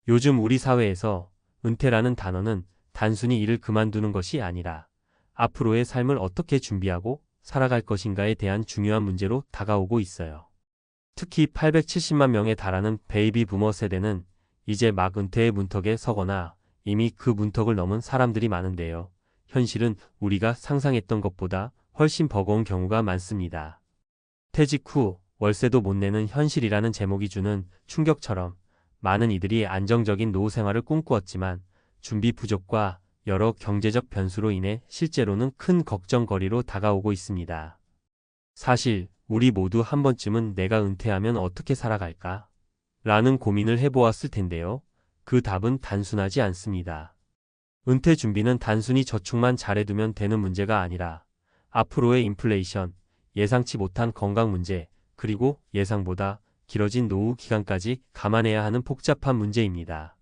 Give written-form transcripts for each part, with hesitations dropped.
요즘 우리 사회에서 은퇴라는 단어는 단순히 일을 그만두는 것이 아니라 앞으로의 삶을 어떻게 준비하고 살아갈 것인가에 대한 중요한 문제로 다가오고 있어요. 특히 870만 명에 달하는 베이비 부머 세대는 이제 막 은퇴의 문턱에 서거나 이미 그 문턱을 넘은 사람들이 많은데요. 현실은 우리가 상상했던 것보다 훨씬 버거운 경우가 많습니다. 퇴직 후 월세도 못 내는 현실이라는 제목이 주는 충격처럼 많은 이들이 안정적인 노후 생활을 꿈꾸었지만 준비 부족과 여러 경제적 변수로 인해 실제로는 큰 걱정거리로 다가오고 있습니다. 사실 우리 모두 한 번쯤은 내가 은퇴하면 어떻게 살아갈까? 라는 고민을 해보았을 텐데요. 그 답은 단순하지 않습니다. 은퇴 준비는 단순히 저축만 잘해두면 되는 문제가 아니라 앞으로의 인플레이션, 예상치 못한 건강 문제, 그리고 예상보다 길어진 노후 기간까지 감안해야 하는 복잡한 문제입니다.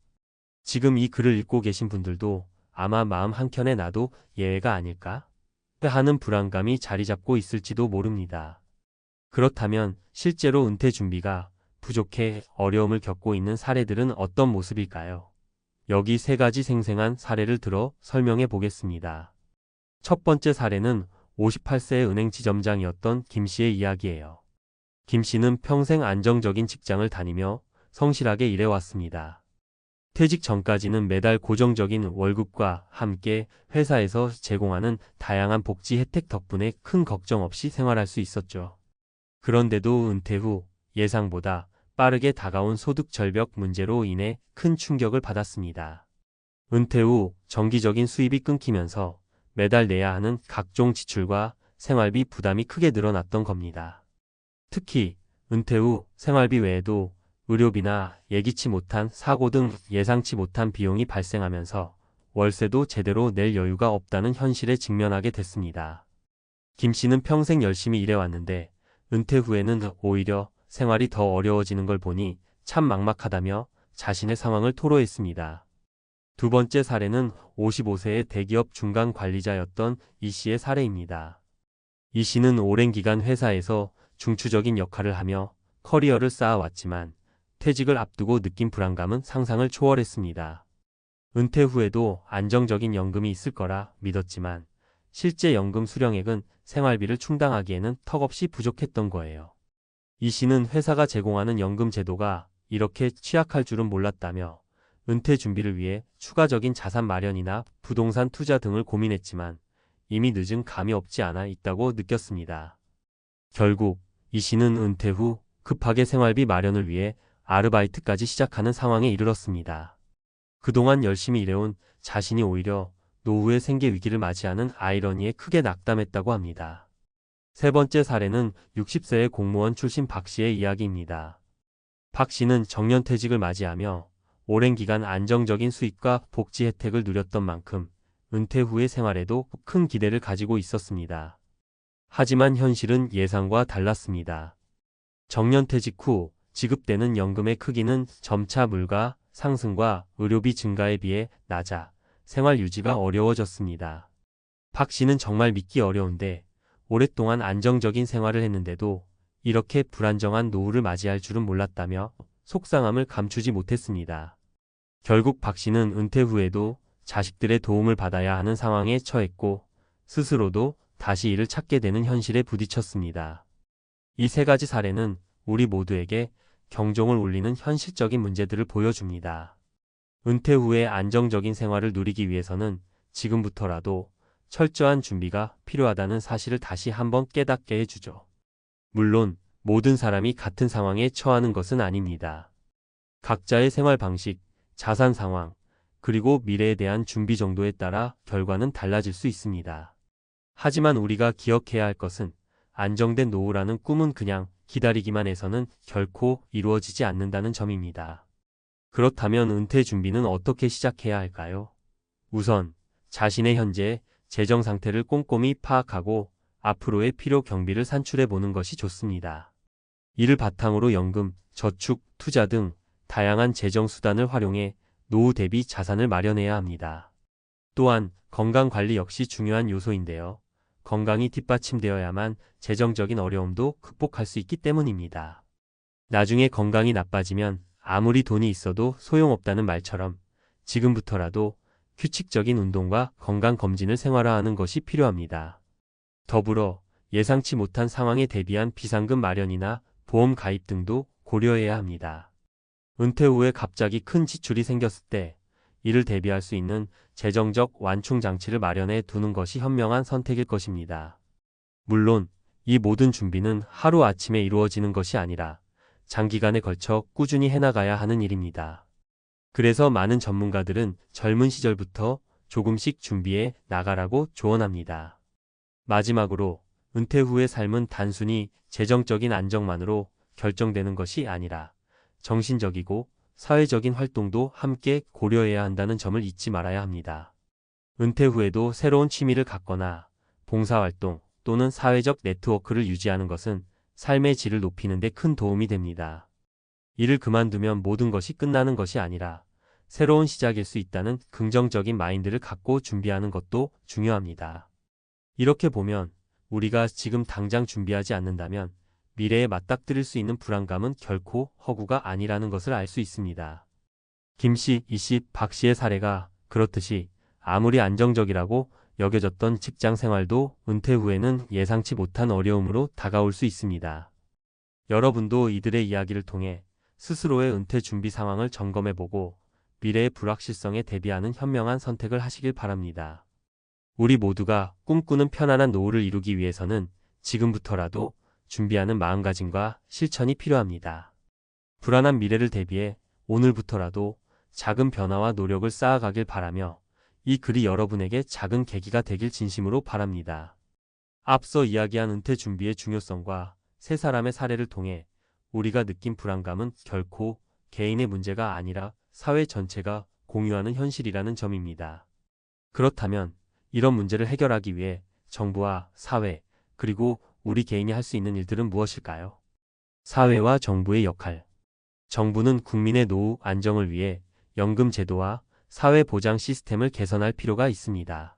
지금 이 글을 읽고 계신 분들도 아마 마음 한켠에 나도 예외가 아닐까? 하는 불안감이 자리 잡고 있을지도 모릅니다. 그렇다면 실제로 은퇴 준비가 부족해 어려움을 겪고 있는 사례들은 어떤 모습일까요? 여기 세 가지 생생한 사례를 들어 설명해 보겠습니다. 첫 번째 사례는 58세의 은행 지점장이었던 김 씨의 이야기예요. 김 씨는 평생 안정적인 직장을 다니며 성실하게 일해왔습니다. 퇴직 전까지는 매달 고정적인 월급과 함께 회사에서 제공하는 다양한 복지 혜택 덕분에 큰 걱정 없이 생활할 수 있었죠. 그런데도 은퇴 후 예상보다 빠르게 다가온 소득 절벽 문제로 인해 큰 충격을 받았습니다. 은퇴 후 정기적인 수입이 끊기면서 매달 내야 하는 각종 지출과 생활비 부담이 크게 늘어났던 겁니다. 특히 은퇴 후 생활비 외에도 의료비나 예기치 못한 사고 등 예상치 못한 비용이 발생하면서 월세도 제대로 낼 여유가 없다는 현실에 직면하게 됐습니다. 김 씨는 평생 열심히 일해왔는데 은퇴 후에는 오히려 생활이 더 어려워지는 걸 보니 참 막막하다며 자신의 상황을 토로했습니다. 두 번째 사례는 55세의 대기업 중간 관리자였던 이 씨의 사례입니다. 이 씨는 오랜 기간 회사에서 중추적인 역할을 하며 커리어를 쌓아왔지만 퇴직을 앞두고 느낀 불안감은 상상을 초월했습니다. 은퇴 후에도 안정적인 연금이 있을 거라 믿었지만 실제 연금 수령액은 생활비를 충당하기에는 턱없이 부족했던 거예요. 이 씨는 회사가 제공하는 연금 제도가 이렇게 취약할 줄은 몰랐다며 은퇴 준비를 위해 추가적인 자산 마련이나 부동산 투자 등을 고민했지만 이미 늦은 감이 없지 않아 있다고 느꼈습니다. 결국 이 씨는 은퇴 후 급하게 생활비 마련을 위해 아르바이트까지 시작하는 상황에 이르렀습니다. 그동안 열심히 일해온 자신이 오히려 노후의 생계 위기를 맞이하는 아이러니에 크게 낙담했다고 합니다. 세 번째 사례는 60세의 공무원 출신 박 씨의 이야기입니다. 박 씨는 정년퇴직을 맞이하며 오랜 기간 안정적인 수입과 복지 혜택을 누렸던 만큼 은퇴 후의 생활에도 큰 기대를 가지고 있었습니다. 하지만 현실은 예상과 달랐습니다. 정년퇴직 후 지급되는 연금의 크기는 점차 물가 상승과 의료비 증가에 비해 낮아 생활 유지가 어려워졌습니다. 박 씨는 정말 믿기 어려운데 오랫동안 안정적인 생활을 했는데도 이렇게 불안정한 노후를 맞이할 줄은 몰랐다며 속상함을 감추지 못했습니다. 결국 박 씨는 은퇴 후에도 자식들의 도움을 받아야 하는 상황에 처했고 스스로도 다시 일을 찾게 되는 현실에 부딪혔습니다. 이 세 가지 사례는 우리 모두에게 경종을 울리는 현실적인 문제들을 보여줍니다. 은퇴 후에 안정적인 생활을 누리기 위해서는 지금부터라도 철저한 준비가 필요하다는 사실을 다시 한번 깨닫게 해주죠. 물론 모든 사람이 같은 상황에 처하는 것은 아닙니다. 각자의 생활 방식, 자산 상황, 그리고 미래에 대한 준비 정도에 따라 결과는 달라질 수 있습니다. 하지만 우리가 기억해야 할 것은 안정된 노후라는 꿈은 그냥 기다리기만 해서는 결코 이루어지지 않는다는 점입니다. 그렇다면 은퇴 준비는 어떻게 시작해야 할까요? 우선 자신의 현재 재정 상태를 꼼꼼히 파악하고 앞으로의 필요 경비를 산출해 보는 것이 좋습니다. 이를 바탕으로 연금, 저축, 투자 등 다양한 재정 수단을 활용해 노후 대비 자산을 마련해야 합니다. 또한 건강 관리 역시 중요한 요소인데요. 건강이 뒷받침되어야만 재정적인 어려움도 극복할 수 있기 때문입니다. 나중에 건강이 나빠지면 아무리 돈이 있어도 소용없다는 말처럼 지금부터라도 규칙적인 운동과 건강검진을 생활화하는 것이 필요합니다. 더불어 예상치 못한 상황에 대비한 비상금 마련이나 보험 가입 등도 고려해야 합니다. 은퇴 후에 갑자기 큰 지출이 생겼을 때 이를 대비할 수 있는 재정적 완충 장치를 마련해 두는 것이 현명한 선택일 것입니다. 물론 이 모든 준비는 하루아침에 이루어지는 것이 아니라 장기간에 걸쳐 꾸준히 해나가야 하는 일입니다. 그래서 많은 전문가들은 젊은 시절부터 조금씩 준비해 나가라고 조언합니다. 마지막으로 은퇴 후의 삶은 단순히 재정적인 안정만으로 결정되는 것이 아니라 정신적이고 사회적인 활동도 함께 고려해야 한다는 점을 잊지 말아야 합니다. 은퇴 후에도 새로운 취미를 갖거나 봉사활동 또는 사회적 네트워크를 유지하는 것은 삶의 질을 높이는 데 큰 도움이 됩니다. 일을 그만두면 모든 것이 끝나는 것이 아니라 새로운 시작일 수 있다는 긍정적인 마인드를 갖고 준비하는 것도 중요합니다. 이렇게 보면 우리가 지금 당장 준비하지 않는다면 미래에 맞닥뜨릴 수 있는 불안감은 결코 허구가 아니라는 것을 알 수 있습니다. 김씨, 이씨, 박씨의 사례가 그렇듯이 아무리 안정적이라고 여겨졌던 직장 생활도 은퇴 후에는 예상치 못한 어려움으로 다가올 수 있습니다. 여러분도 이들의 이야기를 통해 스스로의 은퇴 준비 상황을 점검해보고 미래의 불확실성에 대비하는 현명한 선택을 하시길 바랍니다. 우리 모두가 꿈꾸는 편안한 노후를 이루기 위해서는 지금부터라도 준비하는 마음가짐과 실천이 필요합니다. 불안한 미래를 대비해 오늘부터라도 작은 변화와 노력을 쌓아가길 바라며 이 글이 여러분에게 작은 계기가 되길 진심으로 바랍니다. 앞서 이야기한 은퇴 준비의 중요성과 세 사람의 사례를 통해 우리가 느낀 불안감은 결코 개인의 문제가 아니라 사회 전체가 공유하는 현실이라는 점입니다. 그렇다면 이런 문제를 해결하기 위해 정부와 사회, 그리고 우리 개인이 할 수 있는 일들은 무엇일까요? 사회와 정부의 역할. 정부는 국민의 노후 안정을 위해 연금 제도와 사회보장 시스템을 개선할 필요가 있습니다.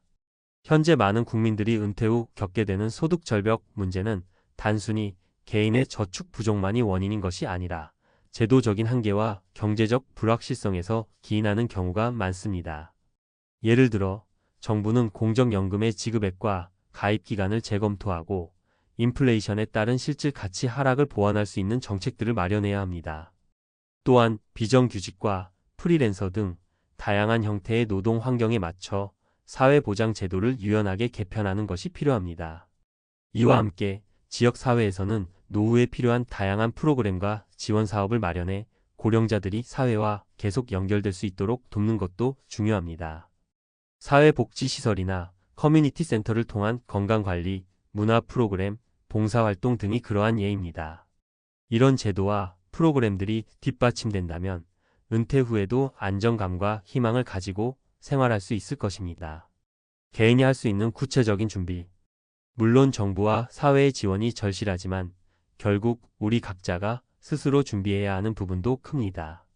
현재 많은 국민들이 은퇴 후 겪게 되는 소득 절벽 문제는 단순히 개인의 저축 부족만이 원인인 것이 아니라 제도적인 한계와 경제적 불확실성에서 기인하는 경우가 많습니다. 예를 들어 정부는 공적연금의 지급액과 가입 기간을 재검토하고 인플레이션에 따른 실질 가치 하락을 보완할 수 있는 정책들을 마련해야 합니다. 또한 비정규직과 프리랜서 등 다양한 형태의 노동 환경에 맞춰 사회보장 제도를 유연하게 개편하는 것이 필요합니다. 이와 함께 지역사회에서는 노후에 필요한 다양한 프로그램과 지원 사업을 마련해 고령자들이 사회와 계속 연결될 수 있도록 돕는 것도 중요합니다. 사회복지시설이나 커뮤니티 센터를 통한 건강관리, 문화 프로그램, 봉사활동 등이 그러한 예입니다. 이런 제도와 프로그램들이 뒷받침된다면 은퇴 후에도 안정감과 희망을 가지고 생활할 수 있을 것입니다. 개인이 할 수 있는 구체적인 준비. 물론 정부와 사회의 지원이 절실하지만 결국 우리 각자가 스스로 준비해야 하는 부분도 큽니다.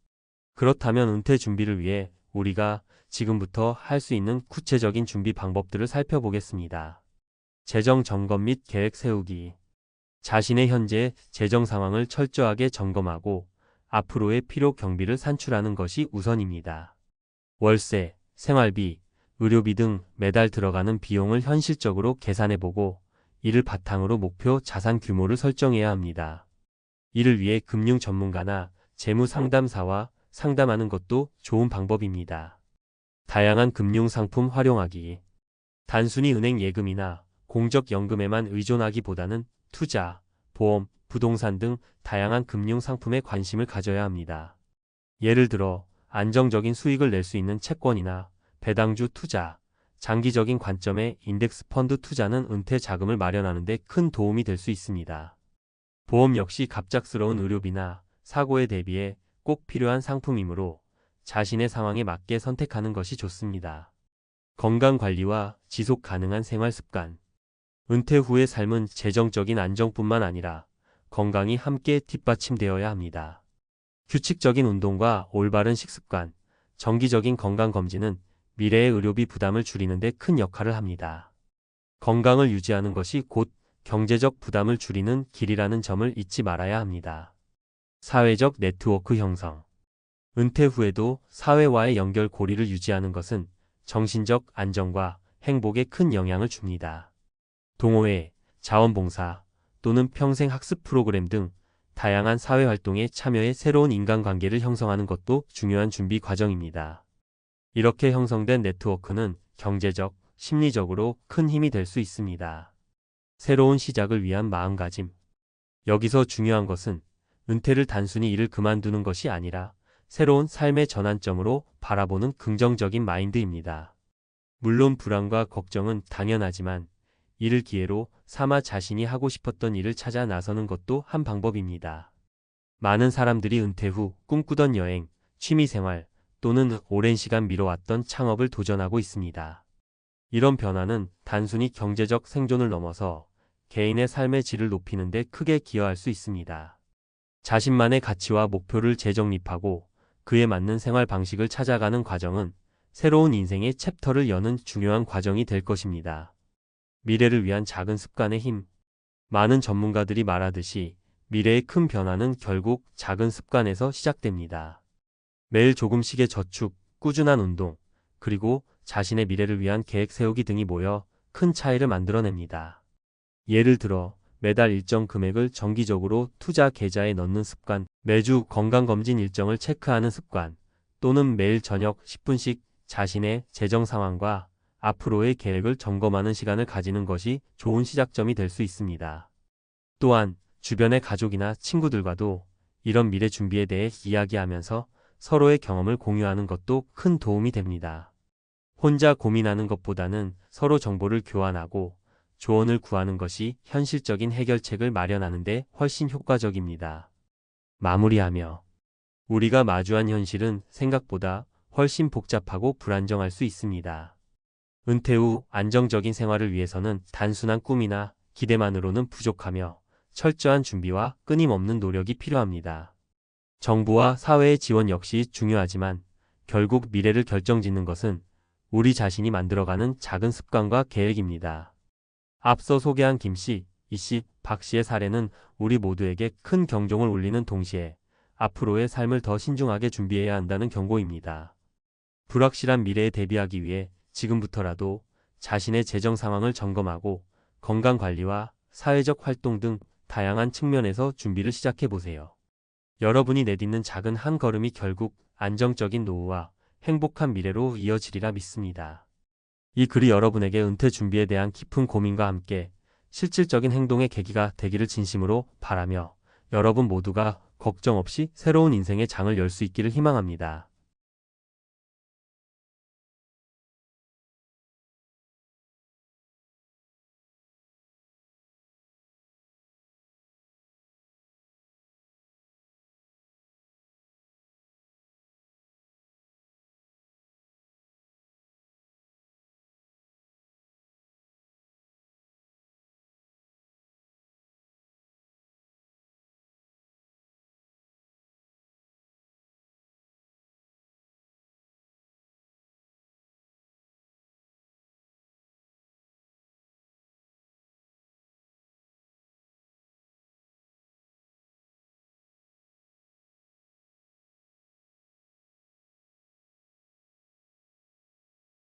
그렇다면 은퇴 준비를 위해 우리가 지금부터 할 수 있는 구체적인 준비 방법들을 살펴보겠습니다. 재정 점검 및 계획 세우기. 자신의 현재 재정 상황을 철저하게 점검하고 앞으로의 필요 경비를 산출하는 것이 우선입니다. 월세, 생활비, 의료비 등 매달 들어가는 비용을 현실적으로 계산해보고 이를 바탕으로 목표 자산 규모를 설정해야 합니다. 이를 위해 금융 전문가나 재무 상담사와 상담하는 것도 좋은 방법입니다. 다양한 금융 상품 활용하기. 단순히 은행 예금이나 공적연금에만 의존하기보다는 투자, 보험, 부동산 등 다양한 금융 상품에 관심을 가져야 합니다. 예를 들어 안정적인 수익을 낼 수 있는 채권이나 배당주 투자, 장기적인 관점의 인덱스 펀드 투자는 은퇴 자금을 마련하는 데 큰 도움이 될 수 있습니다. 보험 역시 갑작스러운 의료비나 사고에 대비해 꼭 필요한 상품이므로 자신의 상황에 맞게 선택하는 것이 좋습니다. 건강관리와 지속 가능한 생활 습관. 은퇴 후의 삶은 재정적인 안정뿐만 아니라 건강이 함께 뒷받침되어야 합니다. 규칙적인 운동과 올바른 식습관, 정기적인 건강검진은 미래의 의료비 부담을 줄이는 데 큰 역할을 합니다. 건강을 유지하는 것이 곧 경제적 부담을 줄이는 길이라는 점을 잊지 말아야 합니다. 사회적 네트워크 형성. 은퇴 후에도 사회와의 연결고리를 유지하는 것은 정신적 안정과 행복에 큰 영향을 줍니다. 동호회, 자원봉사 또는 평생 학습 프로그램 등 다양한 사회활동에 참여해 새로운 인간관계를 형성하는 것도 중요한 준비 과정입니다. 이렇게 형성된 네트워크는 경제적, 심리적으로 큰 힘이 될 수 있습니다. 새로운 시작을 위한 마음가짐. 여기서 중요한 것은 은퇴를 단순히 일을 그만두는 것이 아니라 새로운 삶의 전환점으로 바라보는 긍정적인 마인드입니다. 물론 불안과 걱정은 당연하지만 이를 기회로 삼아 자신이 하고 싶었던 일을 찾아 나서는 것도 한 방법입니다. 많은 사람들이 은퇴 후 꿈꾸던 여행, 취미생활 또는 오랜 시간 미뤄왔던 창업을 도전하고 있습니다. 이런 변화는 단순히 경제적 생존을 넘어서 개인의 삶의 질을 높이는 데 크게 기여할 수 있습니다. 자신만의 가치와 목표를 재정립하고 그에 맞는 생활 방식을 찾아가는 과정은 새로운 인생의 챕터를 여는 중요한 과정이 될 것입니다. 미래를 위한 작은 습관의 힘. 많은 전문가들이 말하듯이 미래의 큰 변화는 결국 작은 습관에서 시작됩니다. 매일 조금씩의 저축, 꾸준한 운동, 그리고 자신의 미래를 위한 계획 세우기 등이 모여 큰 차이를 만들어냅니다. 예를 들어 매달 일정 금액을 정기적으로 투자 계좌에 넣는 습관, 매주 건강검진 일정을 체크하는 습관, 또는 매일 저녁 10분씩 자신의 재정 상황과 앞으로의 계획을 점검하는 시간을 가지는 것이 좋은 시작점이 될 수 있습니다. 또한 주변의 가족이나 친구들과도 이런 미래 준비에 대해 이야기하면서 서로의 경험을 공유하는 것도 큰 도움이 됩니다. 혼자 고민하는 것보다는 서로 정보를 교환하고 조언을 구하는 것이 현실적인 해결책을 마련하는 데 훨씬 효과적입니다. 마무리하며 우리가 마주한 현실은 생각보다 훨씬 복잡하고 불안정할 수 있습니다. 은퇴 후 안정적인 생활을 위해서는 단순한 꿈이나 기대만으로는 부족하며 철저한 준비와 끊임없는 노력이 필요합니다. 정부와 사회의 지원 역시 중요하지만 결국 미래를 결정짓는 것은 우리 자신이 만들어가는 작은 습관과 계획입니다. 앞서 소개한 김 씨, 이 씨, 박 씨의 사례는 우리 모두에게 큰 경종을 울리는 동시에 앞으로의 삶을 더 신중하게 준비해야 한다는 경고입니다. 불확실한 미래에 대비하기 위해 지금부터라도 자신의 재정 상황을 점검하고 건강관리와 사회적 활동 등 다양한 측면에서 준비를 시작해 보세요. 여러분이 내딛는 작은 한 걸음이 결국 안정적인 노후와 행복한 미래로 이어지리라 믿습니다. 이 글이 여러분에게 은퇴 준비에 대한 깊은 고민과 함께 실질적인 행동의 계기가 되기를 진심으로 바라며 여러분 모두가 걱정 없이 새로운 인생의 장을 열 수 있기를 희망합니다.